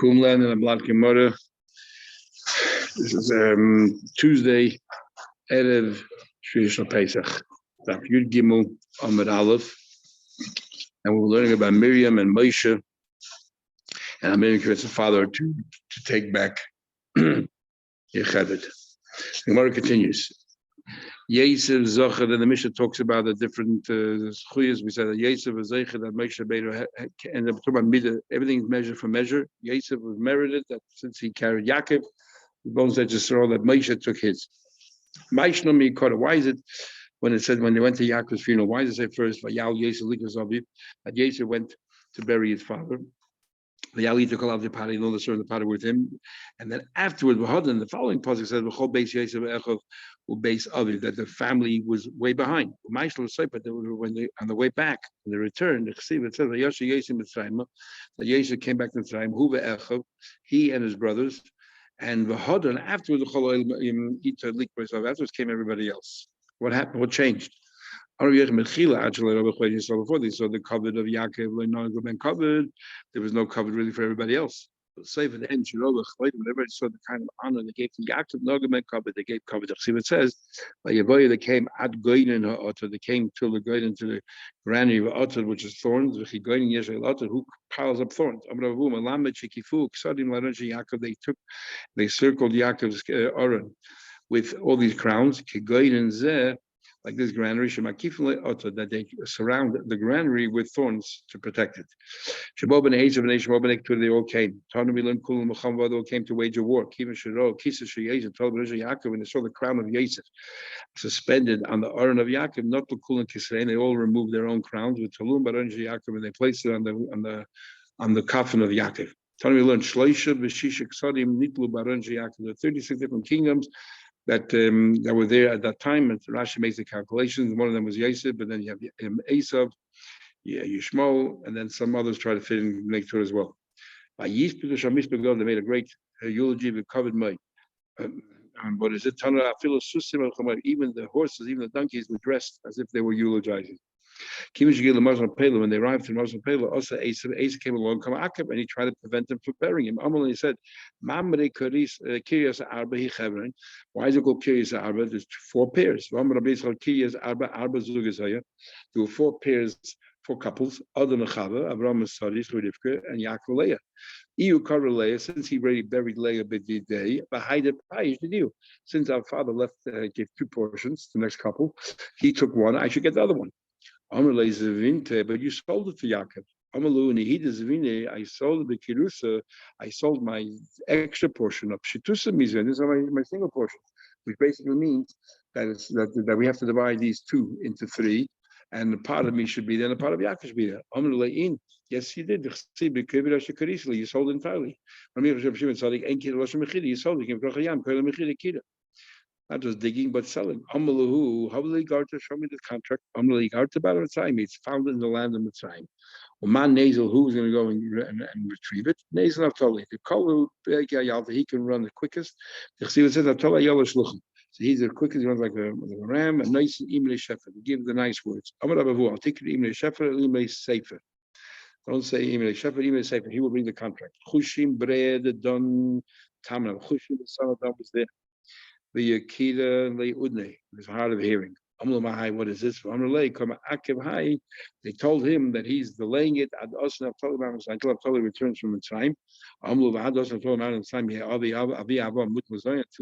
Kumlan and Ablat Gemara. This is Tuesday, Erev Shvishal Pesach. Daf Yud Gimel Amud Aleph, and we're learning about Miriam and Moshe, and Miriam convinced her father to take back Yechevet. The Gemara continues. Yosef Zocher, and the Mishnah talks about the different schuyas. We said that Yosef was Zocher, that Moshe Rabbeinu, and we're talking about midah. Everything is measured for measure. Yosef was merited that since he carried Yaakov, the bones that just all that Moshe took his. Why is it when it said when they went to Yaakov's funeral? Why does it say first Vayal Yosef Likas Aviv, that Yosef went to bury his father? Vayal took all the party, and all the servant the party with him, and then afterward, the following pasuk says V'chol Beis Yosef Echov Ubeis Aviv, that the family was way behind. But when they on the way back, when they returned, it says that Yosef came back to Mitzrayim, Hu ve'Echov, he and his brothers. And afterwards, afterwards came everybody else. What happened? What changed? Before they saw the covet of Yaakov, covered. There was no covet really for everybody else. Say for the end, everybody saw the kind of honor they gave to Yaakov, no covet. They gave covet. See what it says. They came at Goyden, they came to the Goyden, to the granary of Otter, which is thorns. Who piles up thorns? They circled Yaakov's Oren with all these crowns, like this granary, that they surround the granary with thorns to protect it. They all came. They all came to wage a war. When they saw the crown of Yosef suspended on the Oren of Yaakov, not the Kul and Kisrei, they all removed their own crowns with Talum Baran Yaakov, and they placed it on the coffin of Yaakov. We learned Shloisha v'Shisha Ksadim Nitlu Baran Yaakov. There are 36 different kingdoms that were there at that time. And Rashi makes the calculations. One of them was Yosef, but then you have Esav, Yishmael, and then some others try to fit in make to it as well. By Yispedu Shamispedu, they made a great eulogy with covered mud. And what is it? Even the horses, even the donkeys were dressed as if they were eulogizing. When they arrived in Mazon Pelo, also Asa came along, and he tried to prevent them from burying him. He said, why is it called Kiryas Arba? There's 4 pairs. There were 4 pairs, 4 couples, Adam and Chava, Abraham and Sarah, Rivka, and Yaakov Leah. EU covered Leah, since he already buried Leah day, since our father left, gave 2 portions to the next couple, he took 1, I should get the other one. But you sold it to Yaakov. I sold the Kirusa, I sold my extra portion of Shitusa Mizan. This is my single portion, which basically means that we have to divide these 2 into 3, and the part of me should be there, and the part of Yaakov should be there. Yes, you did. You sold entirely. You sold. Not just digging, but selling. Amalahu, Havligarta, show me the contract. Amaligarta Battle Mitzrayim. It's found in the land of Mitzrayim. Uman Nazel, who's going to go and retrieve it? Nazel Naftali. The Kolu, he can run the quickest. The Chsiva says, Naftali Yaloshluchim. So he's the quickest, he runs like a ram, and nice Imre Shefer. Give the nice words. Amarabavu, I'll take it Imre Shefer, Imre Sefer. Don't say Imre Shefer, Imre Sefer. He will bring the contract. Chushim, Bread, Don, Tamna. Chushim, the son of Don was there. The Yakida Le Udne, is hard of hearing. What is this? They told him that he's delaying it until Abtali returns from Mitzrayim. Until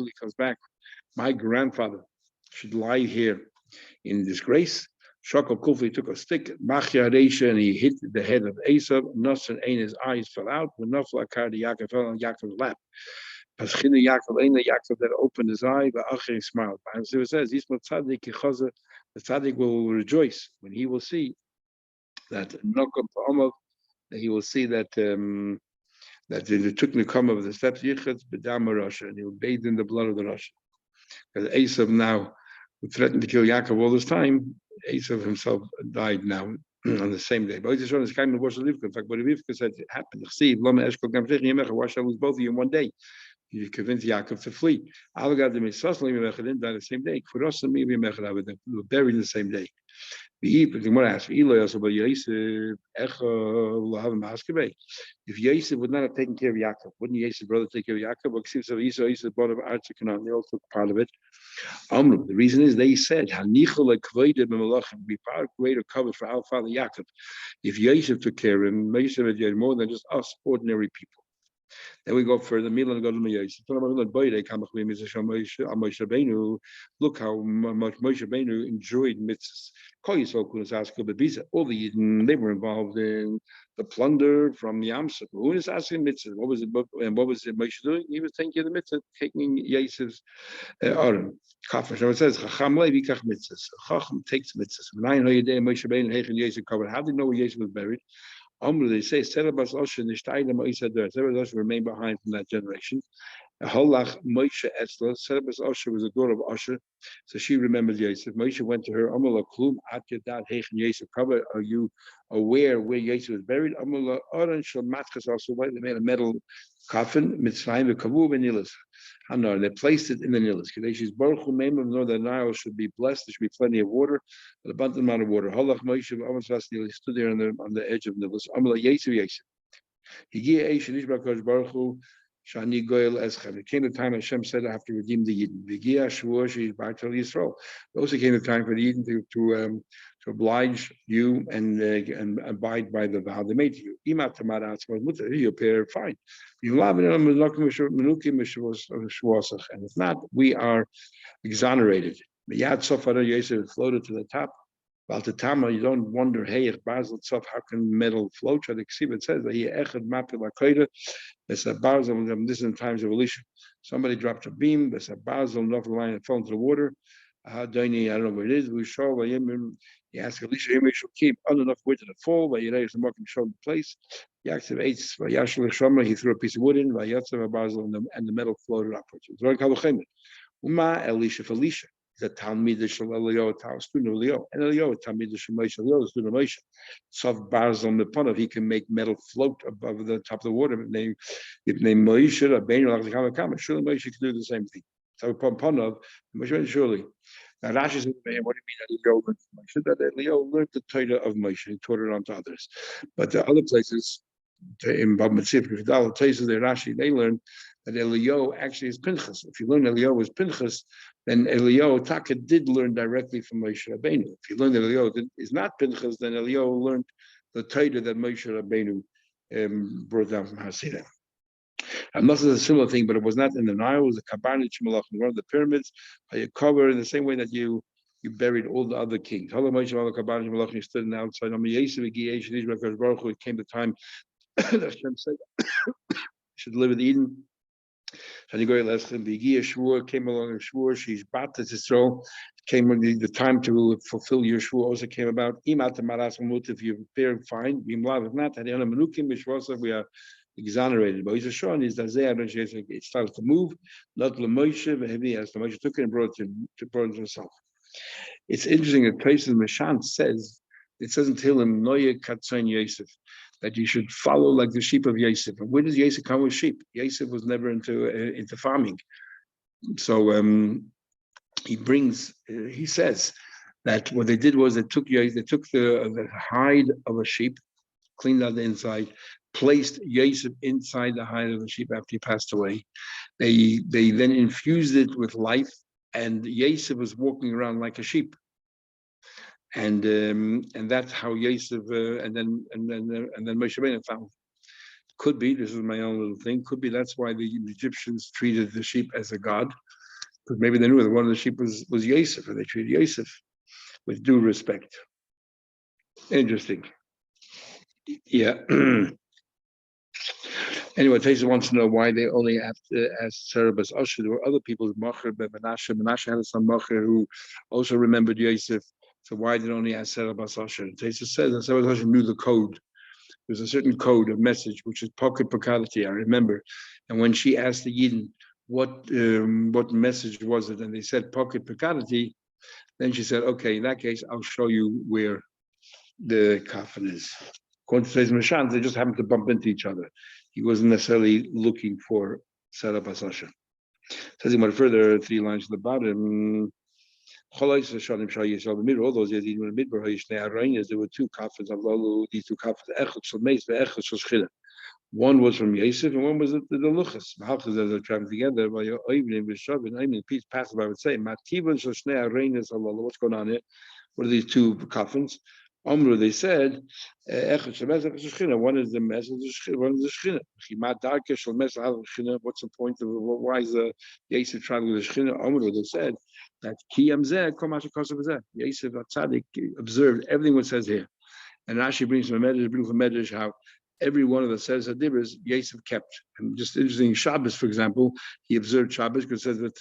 he comes back. My grandfather should lie here in disgrace. Shakal Kufi took a stick, Machya Reisha, and he hit the head of Esav. Nasr Ein, his eyes fell out. When Nafla Akar, Yaakov fell on Yaakov's lap. Paschina Yaakov that opened his eye, but Acher smiled. And so it says, Yisma Tzadik Yechazer, the Tzadik will rejoice when he will see that Nokam Pa'amav, that he will see that that they took Nekam of the steps Yichad B'dam Rasha, and he will bathe in the blood of the Rasha. Because Esav now, who threatened to kill Yaakov all this time, Esav himself died now on the same day. But it's shown as kind of was Rivka. In fact, what Rivka said it happened. Why shall I lose both of you in one day? You convinced Yaakov to flee. Alagad the Misas didn't die the same day. They were buried the same day. The Gemara asks, if Yosef would not have taken care of Yaakov, wouldn't Yosef's brother take care of Yaakov? Yosef brought up Arts of Canaan. They all took part of it. The reason is they said, be far greater cover for our father Yaakov. If Yosef took care of him, Yosef had more than just us ordinary people. Then we go further. Look how much Moshe Rabbeinu enjoyed mitzvahs. All the Yidden, they were involved in the plunder from the Amsel. Who is asking mitzvahs? What was it? And what was it Moshe doing? He was taking care of the mitzvah, taking Yosef's Aron. So it says, Chacham Levi kach mitzvahs. Chacham takes mitzvahs. How did they know where Yosef was buried? They say Serabas Osher Nishtayim Moisader. Serabas Osher remained behind from that generation. Holach Moshe Etzla. Serabas Osher was a daughter of Osher, so she remembered Yosef. Moshe went to her. Amala Klum At Yadat Heichen Yosef Kaveh. Are you aware where Yosef was buried? Amala Aron Shal Matchas also. They made a metal coffin. Mitzrayim V'Kavu V'Nilas. Hanar. They placed it in the Nilas. Kadeshi's Baruch Hu Meimim. Know the Nile should be blessed. There should be plenty of water, an abundant amount of water. Holach Moshe Amos Vasnil. He stood there on the edge of Nilas. Amala Yosef Yosef. Higia Eish Nishba Kosh Baruch Hu. Shani Goyel Eschem. It came the time Hashem said I have to redeem the Yidden. Vigia Shavuot She's Baitel Yisrael. It also came the time for the Yidden to oblige you and abide by the vow they made to you. Ima Tamar Atzma Mutter. You appear fine. And if not, we are exonerated. Miyad Sofara Yosef floated to the top. Valtatama, you don't wonder, hey, Basel Tzof, how can metal float? It says that he echad mapil akoida. There's a Basel. This is in times of Elisha. Somebody dropped a beam. There's a Basel, enough line and fell into the water. I don't know where it is. We show he asked Elisha, he should keep on enough wood to the fall. By Yerei, the mark and show the place. Yaakov ate Vayashal Shama. He threw a piece of wood in. Vayatzav a Basel, and the metal floated upwards. It's very kaluchemet. Uma Elisha for Elisha. The Talmid Shel Eliyahu, student of Eliyahu, and Eliyahu Talmid Shel Moshe, Eliyahu student of Moshe. Soft bars on the panav, he can make metal float above the top of the water. Name Moshe Rabbeinu Lachzikam Kama. Surely Moshe can do the same thing. So upon panav, Moshe surely. Now Rashi says, what do you mean that Eliyahu learned from Moshe? That Eliyahu learned the Torah of Moshe, he taught it on to others. But the other places, in Bab Mitzvah, places there, Rashi, they learned that Eliyahu actually is Pinchas. If you learn Eliyahu was Pinchas, then Eliyahu Taka did learn directly from Moshe Rabbeinu. If you learn that Eliyahu is not Pinchas, then Eliyahu learned the Torah that Moshe Rabbeinu brought down from Har Sinai. And this is a similar thing, but it was not in the Nile. It was a Kabanit Shmalach, one of the pyramids. You cover in the same way that you buried all the other kings. You stood in the outside. It came the time that Hashem said should live in Eden. Came along in Shvuah. She's Batas Yisrael. Came when the time to fulfill your Shvuah also came about. If you appear fine, if not, we are exonerated. But he's showing is that it started to move. Not Moshe, as the Moshe took it and brought it to himself. It's interesting that places Meshant says, it says until him Noye Katzain Yosef, that you should follow like the sheep of Yosef. And where does Yosef come with sheep? Yosef was never into farming. So he says that what they did was they took the hide of a sheep, cleaned out the inside, placed Yosef inside the hide of the sheep after he passed away. They then infused it with life, and Yosef was walking around like a sheep. And that's how Yosef and then Moshe Rabbeinu found. Could be, this is my own little thing. Could be that's why the Egyptians treated the sheep as a god, because maybe they knew that one of the sheep was Yosef, and they treated Yosef with due respect. Interesting. Yeah. Anyway, Taisa wants to know why they only have to ask Serabas Asher. There were other people, Macher, Menashe. Menashe had a son Macher who also remembered Yosef. So why did only ask Serabas Asher? Taisa says that Serabas Asher knew the code. There's a certain code, a message, which is pocket pekadati, I remember. And when she asked the Yidden, what message was it? And they said pocket pekadati. Then she said, okay, in that case, I'll show you where the coffin is. According to today's Mashans, they just happened to bump into each other. He wasn't necessarily looking for Serabas Asher. Says he went further, 3 lines to the bottom. All those years, in the midbar, there were two coffins of Lalu, these two coffins. One was from Yosef and one was the Luchas. Malchus as they're traveling together by Oivnim B'Shav and Oivnim peace passive. I would say Mativa Shoshnei Areinas Allah. What's going on here? What are these two coffins? Amru, they said, one is the message, one is the Shechina. What's the point of why is the Yosef traveling with the Shechina? Amru, they said that Kiyam Zeh, Komash Kosav Zeh. Yosef Atzadik observed everything what says here. And Rashi brings from Medrash how every one of the says Hadibras Yosef kept. And just interesting, Shabbos, for example, he observed Shabbos because it says that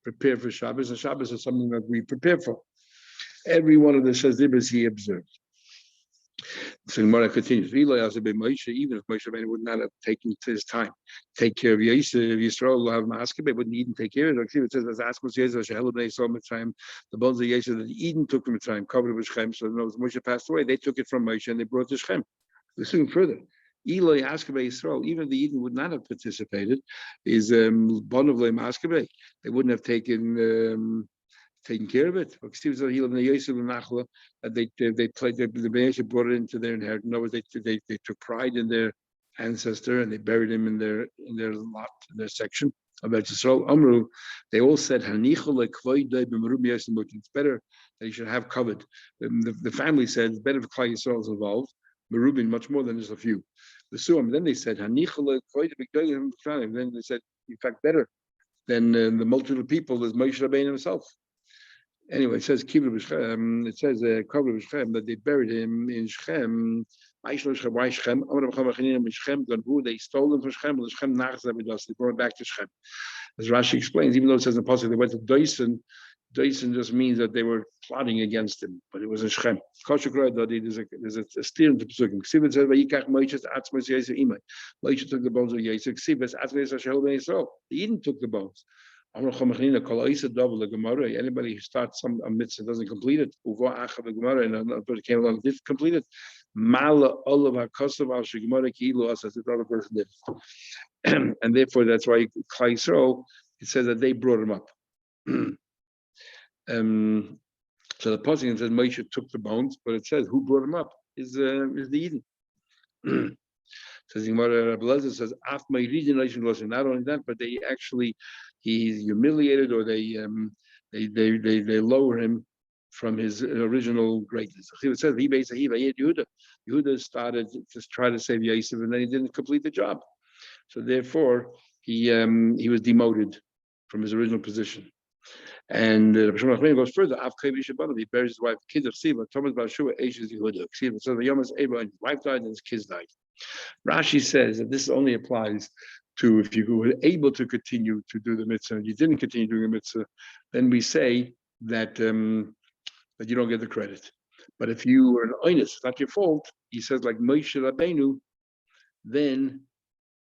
prepare for Shabbos, and Shabbos is something that we prepare for. Every one of the Shazibas he observed. So Gemara continues. Even if Moshe Rabbeinu would not have taken his time, take care of Yisrael, will have Maskebe, wouldn't even take care of it. It says, as Asmus Yezra, Shehel Bnei Yisrael Mitzrayim, the bones of Yisrael that Eden took from Mitzrayim, covered with Shem. So when Moshe passed away, they took it from Moshe and they brought it to Shem. Listen further. Eloi Askebe Yisrael, even if the Eden would not have participated, is Bon of Leim Askebe. They wouldn't have taken care of it. They played. The Bnei brought it into their inheritance. In other words, they took pride in their ancestor and they buried him in their lot, in their section of Yisrael. Amru, they all said, it's better that you should have covered. The family said it's better if Klal Yisrael is involved. Merubin, much more than just a few. The Suam. Then they said, then they said, in fact, better than the multitude of people is Moshe Rabbeinu himself. Anyway, it says that they buried him in Shechem. Why Shechem? They stole him from Shechem. They brought him back to Shechem. As Rashi explains, even though it says in the Pasuk they went to Doisen, Doisen just means that they were plotting against him, but it was in Shechem. There's a steer into Pesukim. Ksiv says, Moshe took the bones of Yosef. The Eden took the bones. Anybody who starts some mitzvah doesn't complete it, and it came along did complete it. And therefore, that's why Klal Yisrael, it says that they brought him up. So the pasuk says Moshe took the bones, but it says who brought him up is the Eden. Says Rabbi Lezer says not only that, but they actually he's humiliated or they lower him from his original greatness. It says Yehuda started to try to save Yosef and then he didn't complete the job. So therefore he was demoted from his original position. And Rabbi goes further. He buries his wife, kids of Siva, Thomas Bashua, Ashes Yehuda. So the Yomas Abraham, his wife died and his kids died. Rashi says that this only applies to if you were able to continue to do the mitzvah and you didn't continue doing the mitzvah, then we say that that you don't get the credit. But if you were an oinus, it's not your fault, he says like Moshe Rabbeinu, then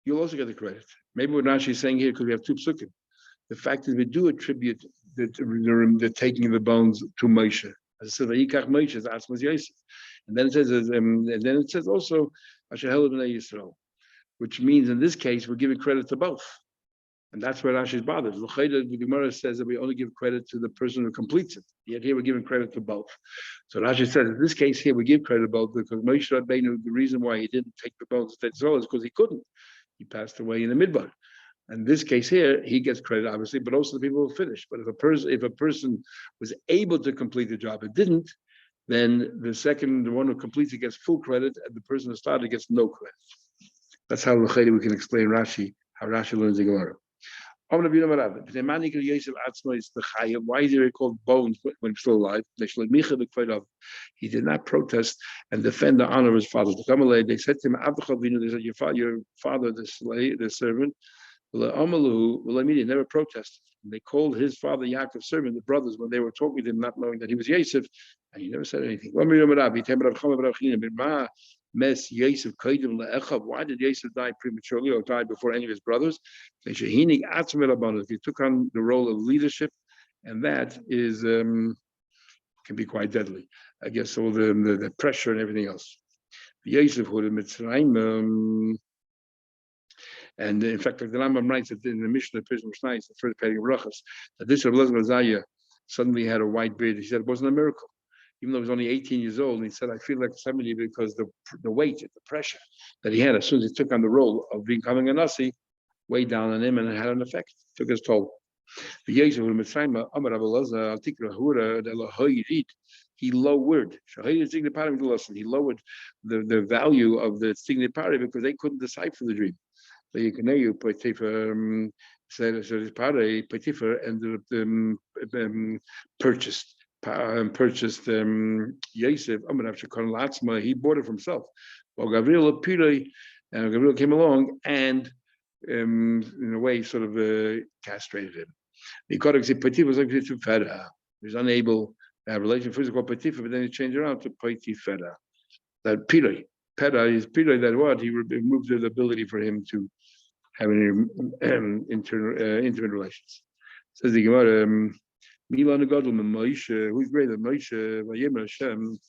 you'll also get the credit. Maybe what Rashi is saying here, because we have two psukim. The fact that we do attribute the taking of the bones to Moshe. As it says, "Vayikach Moshe as Asmas Yosef," and then it says also Ashahel Bnei Yisrael, which means in this case we're giving credit to both, and that's where Rashi is bothered. The Gemara says that we only give credit to the person who completes it. Yet here we're giving credit to both. So Rashi says in this case here we give credit to both because Moshe Rabbeinu, the reason why he didn't take the bones to Israel is because he couldn't. He passed away in the midbar. In this case here, he gets credit, obviously, but also the people will finish. But if a person was able to complete the job and didn't, then the one who completes it gets full credit, and the person who started gets no credit. That's how we can explain Rashi, how Rashi learns the Gemara. Why is he called bones when he's still alive? He did not protest and defend the honor of his father. They said to him, they said, your father, the servant, he never protested. And they called his father Yaakov's servant, the brothers, when they were talking to him, not knowing that he was Yosef, and he never said anything. Why did Yosef die prematurely or die before any of his brothers? He took on the role of leadership, and that is can be quite deadly. I guess all the pressure and everything else. Yosef who in Mitzrayim. And in fact, like the Rambam writes that in the Mishnah, the first page of Brachas, that this Rabbi Lezer suddenly had a white beard. He said it wasn't a miracle, even though he was only 18 years old. And he said, I feel like 70 because the weight, the pressure that he had as soon as he took on the role of becoming a Nasi, weighed down on him and it had an effect, took his toll. He lowered, he lowered the value of the signipari because they couldn't decipher the dream. So you can know you said his party Potiphar ended up purchased Yosef. He bought it for himself. Well, Gabriel came along and in a way sort of castrated him. Because Potiphar was he was unable to have a relation physical Potiphar, but then he changed around to Potiphar. That Piroi. Pera is Piroi that what? He removed the ability for him to have any intimate relations. Says the Gemara, Milan Godel Moshe, who's greater Moshe, Vayim Hashem,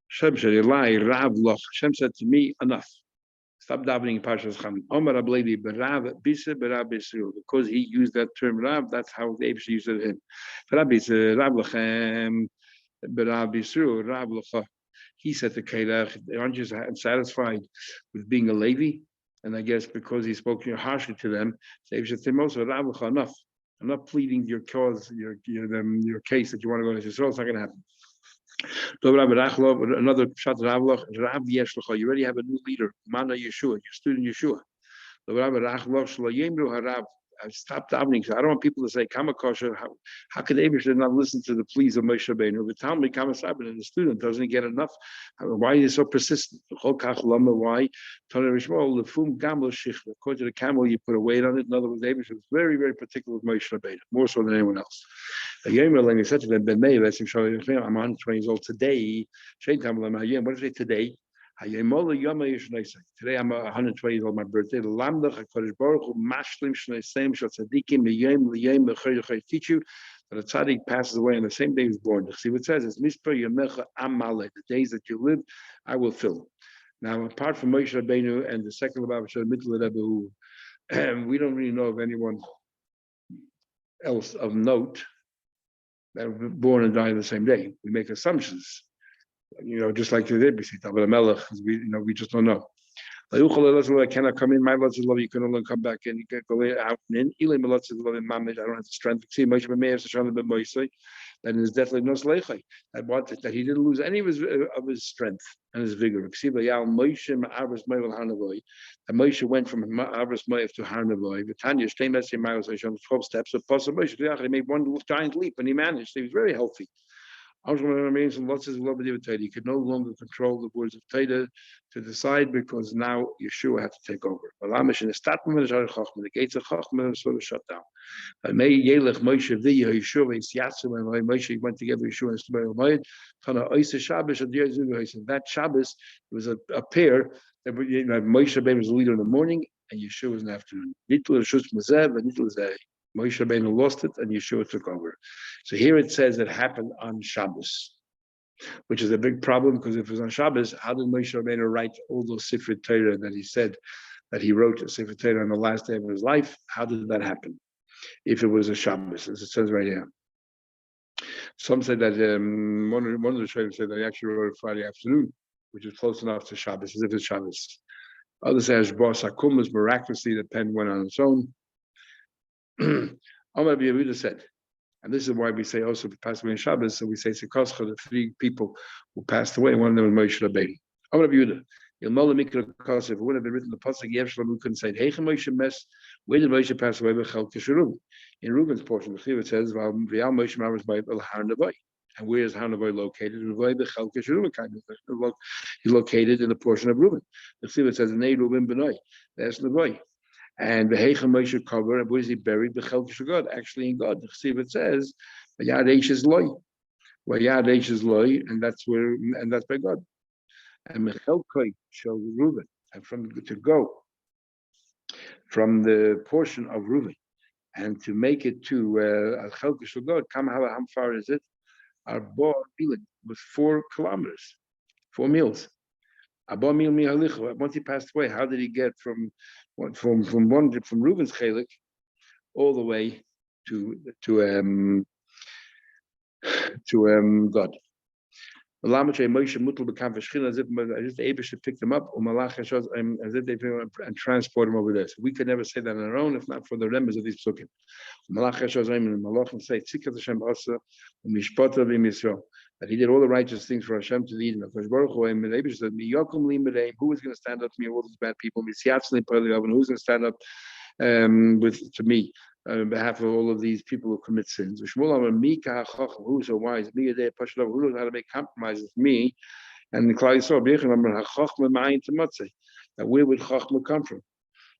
Shem Shadilai, Rav Loch. Hashem said to me, enough. Stop davening in Parshas Cham. Omar Abledi Berav Bisa Berav Yisrael. Because he used that term Rav, that's how the Abish used it him. Rav Lachem Berav Yisrael, Rav Lacha. He said to Kailach, aren't you satisfied with being a Levi? And I guess because he spoke harshly to them, they should say, "Most Rav Lacha, enough. I'm not pleading your cause, your case that you want to go to Israel. It's not going to happen." Another shot Rav Yeshlecha. You already have a new leader, Mana Yeshua, your student Yeshua. I stopped davening. So I don't want people to say, "Kamakosha." How could Abish not listen to the pleas of Moshe Rabbeinu? The Talmud Kamasabin and the student doesn't he get enough. Why is he so persistent? Why? According to the camel, you put a weight on it. In other words, Abish was very, very particular with Moshe Rabbeinu, more so than anyone else. He said to them, "I'm 120 years old today. What did I say today? Today I'm 120 years old, my birthday. Teach you that a tzaddik passes away on the same day he was born. See what it says, it's the days that you live, I will fill. Now, apart from Moshe Rabbeinu and the second Rebbe who we don't really know of anyone else of note that were born and died the same day. We make assumptions. Just like the Rebbe, we just don't know. I cannot come in. My lots of love, you can only come back in. You can't go out and in. I don't have the strength to see Moshe then there's definitely no sleichai. That he didn't lose any of his strength and his vigor. And Moshe went from Avras Moav to Har Nevoy. 12 steps of Pasuk Moshe. He made one giant leap and he managed. He was very healthy. He could no longer control the words of Taita to decide because now Yeshua had to take over. The gates of Chachma sort of shut down. Moshe went together with Yeshua and that Shabbos was a pair that Moshe Rabbeinu was the leader in the morning and Yeshua was in the afternoon. Moshe Rabbeinu lost it and Yeshua took over. So here it says it happened on Shabbos, which is a big problem because if it was on Shabbos, how did Moshe Rabbeinu write all those Sifrei Torah that he said that he wrote Sifrei Torah on the last day of his life? How did that happen? If it was a Shabbos, as it says right here. Some said that one of the Shayim said that he actually wrote it Friday afternoon, which is close enough to Shabbos, as if it's Shabbos. Others say Boss Akumas miraculously the pen went on its own. Amar Yehuda said, and this is why we say also passed away in Shabbos. So we say Sekoscha, the three people who passed away. One of them was Moshe Rabbeinu. Amar Yehuda, Yilmala Mikra Kosev. It would have been written the pasuk Yevshlam who couldn't say Heicha Moshe Mes. Where did Moshe pass away? Bechel Kesheruv. In Reuben's portion, the Chiyuv says, "Val Moshe Maras by El Har Nevoy." And where is Har Nevoy located? Bechel Kesheruv. He's located in the portion of Reuben. The Chiyuv says, "Nei Reuben Benoi." That's Nevoy. And the Heicha Moshe cover, and where is he buried? The Chelkish God, actually in God. The Chesiv says, Vayad Eish is loy. Vayad Eish is loy, and that's by God. And Mechelkoi shall Reuben, and to go from the portion of Reuben, and to make it to Chelkish God, how far is it? Our bar was 4 kilometers, 4 meals. Once he passed away, how did he get from Reuben's chelik all the way to to God. Moshe Mutal became as if the Abish picked them up, as if they picked them up and transport them over there. So we could never say that on our own, if not for the remnants of these psukim. Malachim say, that he did all the righteous things for Hashem to the Eden. Who is going to stand up to me, all these bad people? Who's going to stand up to me on behalf of all of these people who commit sins? Who's so wise? Who knows how to make compromises with me? And the Klal Yisrael, that where would Chachma come from?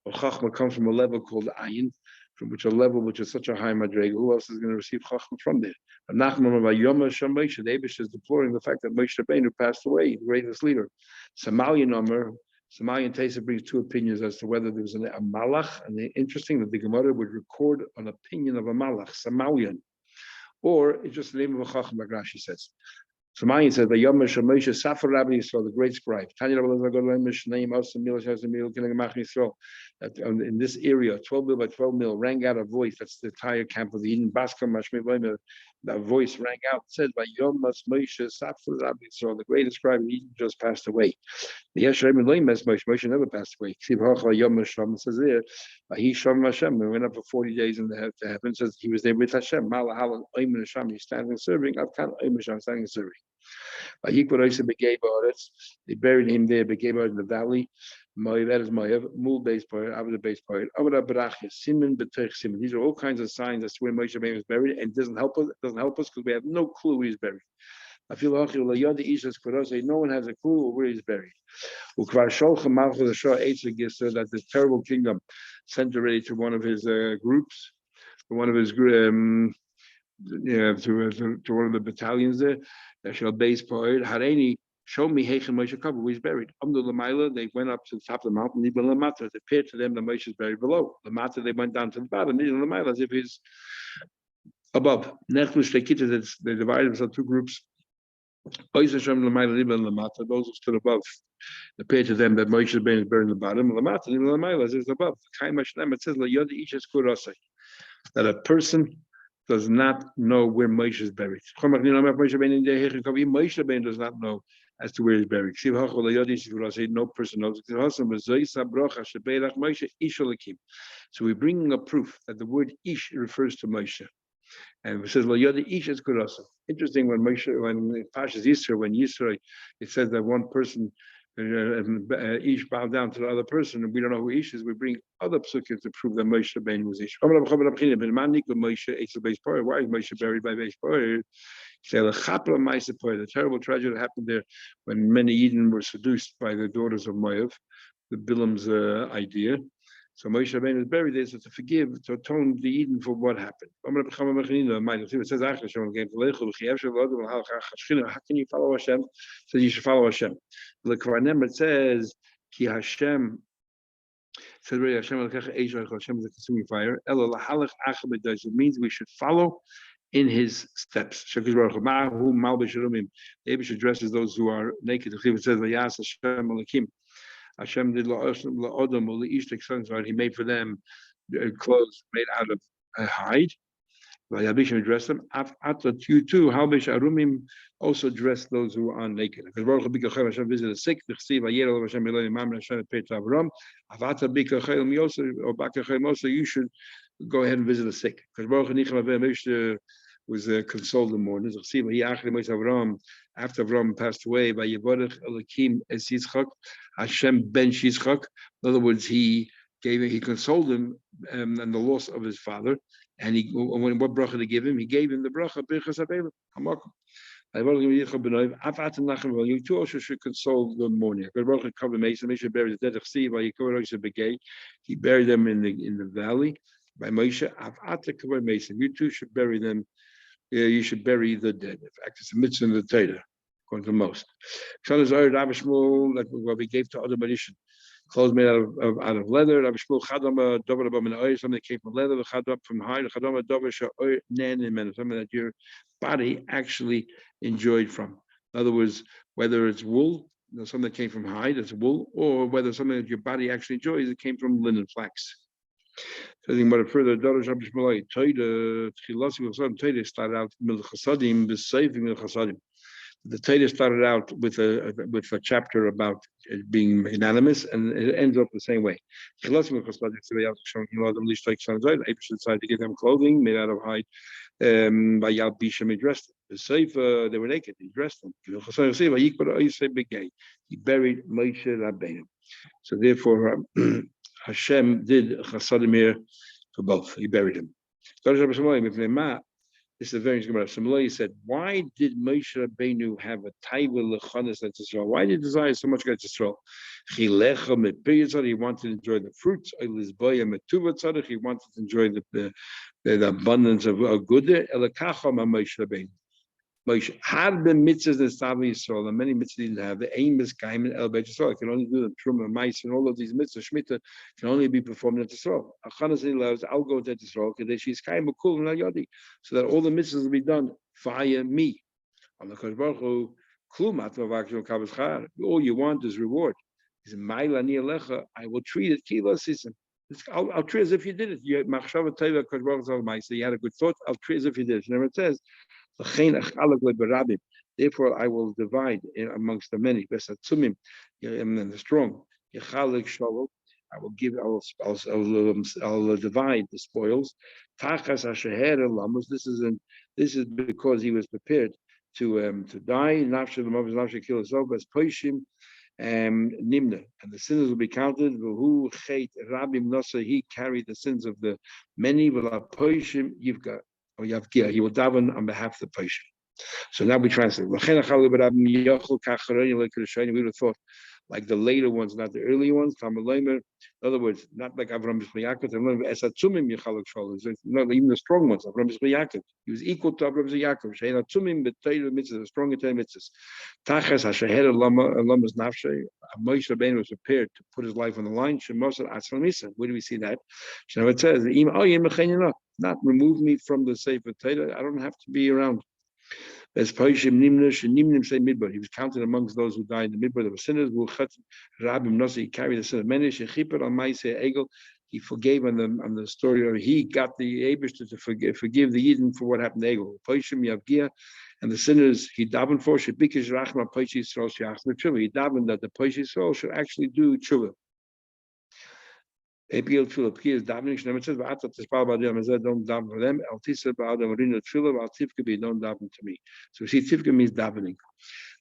Well, Chachma comes from a level called Ayin, from which a level which is such a high madrega. Who else is going to receive Chachma from there? And Nachman by Yom Hashem Moshe, the Abish is deploring the fact that Moshe Rabbeinu passed away, the greatest leader. Samalian Tesa brings two opinions as to whether there was a malach, and interesting that the Gemara would record an opinion of a malach, Samalian, or it's just the name of a Chacham, like Rashi says. Samalian says, "By Yom Hashem Moshe, Safar Rabbi Yisrael, the great scribe, that in this area, 12 mil by 12 mil, rang out a voice. That's the entire camp of the Eden. That voice rang out. It says, by Yom Moshe, Safar Rabbi Yisrael, the greatest scribe of Eden just passed away. The Moshe never passed away. It says there, he Hashem. We went up for 40 days in the heaven. It says he was there with Hashem. He's standing serving. Standing serving. They buried him there, in the valley. That is Moav, Mul base part, Avda base part, Avda Barachia, Simon Betech Simon. These are all kinds of signs as to where Moshe Rabbeinu is buried, and it doesn't help us. It doesn't help us because we have no clue where he's buried. I feel no one has a clue where he's buried. That this terrible kingdom sent already to one of his groups, to one of his to one of the battalions there. That shall base part Hareni. Show me Heichen Moshe Kavu, where he's buried. They went up to the top of the mountain. It appeared to them that Moshe is buried below. Lamata, they went down to the bottom. As if he's above. They divided themselves two groups. Those who stood above. It appeared to them that Moshe is buried in the bottom. Lamata, as if it's above. It says that a person does not know where Moshe is buried. Moshe does not know as to where he's buried. No person knows. So we're bringing a proof that the word Ish refers to Moshe. And it says, interesting when Pashas Yisro, when Yisro, it says that one person, Ish bowed down to the other person, and we don't know who Ish is. We bring other psukim to prove that Moshe Rabbeinu was Ish. Why is Moshe buried by Beis Poir? The terrible tragedy that happened there when many Eden were seduced by the daughters of Moav, the Bilam's idea. So Moshe Rabbeinu is buried there, so to forgive, to atone the Eden for what happened. It says, how can you follow Hashem? It says you should follow Hashem. It says, Ki Hashem, it says, Hashem is a consuming fire. It means we should follow in his steps. The Abish addresses those who are naked. It says, Hashem did la'odom or le'ishtek sons, he made for them clothes made out of hide. Yabishim addressed them. You too, Halbish Arumim also dress those who are naked. Hashem visited the sick. Also, you should go ahead and visit the sick. Was consoled the mourners. After Avram passed away, by Yevorech Elokim es Yitzchak, Hashem ben Yitzchak. In other words, he consoled him and the loss of his father. And what bracha did he give him? He gave him the bracha Birchas Abel. You too also should console the mourner. He buried the dead. He buried them in the valley by Moshe. You too should bury them. You should bury the dead. In fact, it's a mitzvah in the Torah, according to most. Like what we gave to other magician, clothes made out of leather. Something that came from leather, from hide, something that your body actually enjoyed from. In other words, whether it's wool, something that came from hide, it's wool, or whether something that your body actually enjoys, it came from linen flax. So I think about it further, Darash Rabbi Shmuel, Toida, Tchilasi Chasadim, Toida started out Mil Chasadim, B'Seifim Mil Chasadim. The Torah started out with a chapter about it being unanimous, and it ends up the same way. Decided to give them clothing made out of hide. By Yal Bisham, he dressed them. The Sefer, they were naked. He dressed them. He buried Moshe Rabbeinu. So therefore, Hashem did Chasadim here for both. He buried him. This is a very interesting Gemara. He said, why did Moshe Rabbeinu have a taiva lechanas at Yisrael? Why did he desire so much against Yisrael? He wanted to enjoy the fruits. He wanted to enjoy the abundance of good. Moshe had the mitzvahs that Stavi Yisrael, and many mitzvahs didn't have. The aim is Kaim and El Beit Yisrael. It can only do the Truma, Mice, and all of these mitzvahs. Shmita can only be performed at Yisrael. Achanas allows, I'll go to Yisrael, because she's Kaim Kul and Yadi, so that all the mitzvahs will be done via me. On the Kodesh Baruch Hu, Klumat Mavakshon Kavachar. All you want is reward. He said, Ma'ilani Alecha, I will treat it Kila Sisim. I'll treat as if you did it. You had Machshava Teva Kodesh Baruch Hu, you had a good thought. I'll treat as if you did it. Remember it says. Therefore, I will divide amongst the many. And the strong. I will give. I'll divide the spoils. This is because he was prepared to die. Kill himself as poishim nimna, and the sinners will be counted. Who hate Rabim Nasa? He carried the sins of the many. Poishim you've got. Or Yavgia, he will daven on behalf of the patient. So now we translate. We would have thought like the later ones, not the earlier ones. In other words, not like Avram Yaakov. Not even the strong ones. Avram Yaakov. He was equal to Avram Yaakov. The strong in 10 mitzvahs. Moshe Rabbeinu was prepared to put his life on the line. Where do we see that? It says, not remove me from the Sefer Torah. I don't have to be around. As Paishim Nimnish and Nimnim say Midbar. He was counted amongst those who died in the Midbar. There were sinners who Rabim Nasi, he carried the sin of Menish and Chipper on Maise Egel. He forgave on the story of he got the Abish to forgive the Eden for what happened to Egel. Paishim Yavgia and the sinners he davened for Shebikish Rachma Paishi Yisrael Sheachna Tshuva. He davened that the Paishi Yisrael should actually do Tshuva. APL Tefillah Pki is davening. Shneim says, "Va'atat tispal b'adam azeh don't daven for them. Al tisa b'adam rinu tefillah. Al tifka be don't daven to me." So we see tifka means davening.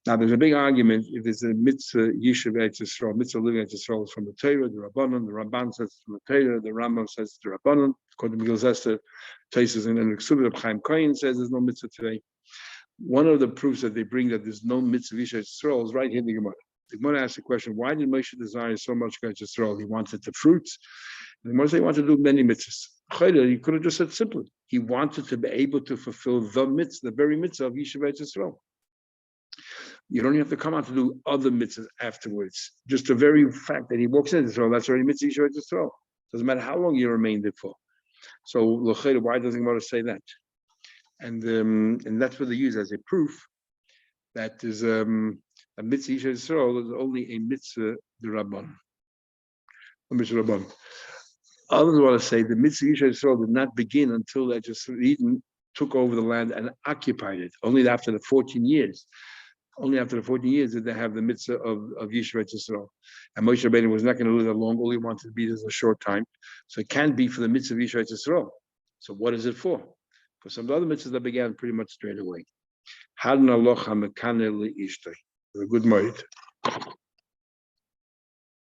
Now there's a big argument if there's a mitzvah yishuv Eretz Yisrael, mitzvah living Eretz Yisrael is from the Torah, the Rabbanon. The Ramban says it's from the Torah. The Rambam says it's the Rabbanon. According to Gil Zester, Taisus and Ksubit of Chaim Kohen says there's no mitzvah today. One of the proofs that they bring that there's no mitzvah yishuv Eretz Yisrael is right here in the Gemara. The Gemara asks the question, why did Moshe desire so much Eretz Yisrael? He wanted the fruits. The Gemara says he wanted to do many mitzvahs. He could have just said simply, he wanted to be able to fulfill the mitzvah, the very mitzvah of Yishuv Eretz Yisrael. You don't have to come out to do other mitzvahs afterwards. Just the very fact that he walks into Israel, that's already mitzvah Yishuv Eretz Yisrael. Doesn't matter how long you remain there for. So, why doesn't the Gemara say that? And that's what they use as a proof that is a mitzvah Yishuv Yisrael is only a mitzvah d'Rabban. A mitzvah d'Rabban. Others want to say the mitzvah Yishuv Yisrael did not begin until Eden took over the land and occupied it. Only after the 14 years. Only after the 14 years did they have the mitzvah of Yishuv Yisrael. And Moshe Rabbeinu was not going to live that long. All he wanted to be is a short time. So it can't be for the mitzvah of Yishuv Yisrael. So what is it for? For some of the other mitzvahs that began pretty much straight away. Hadna locha mekane li ishtay. A good night.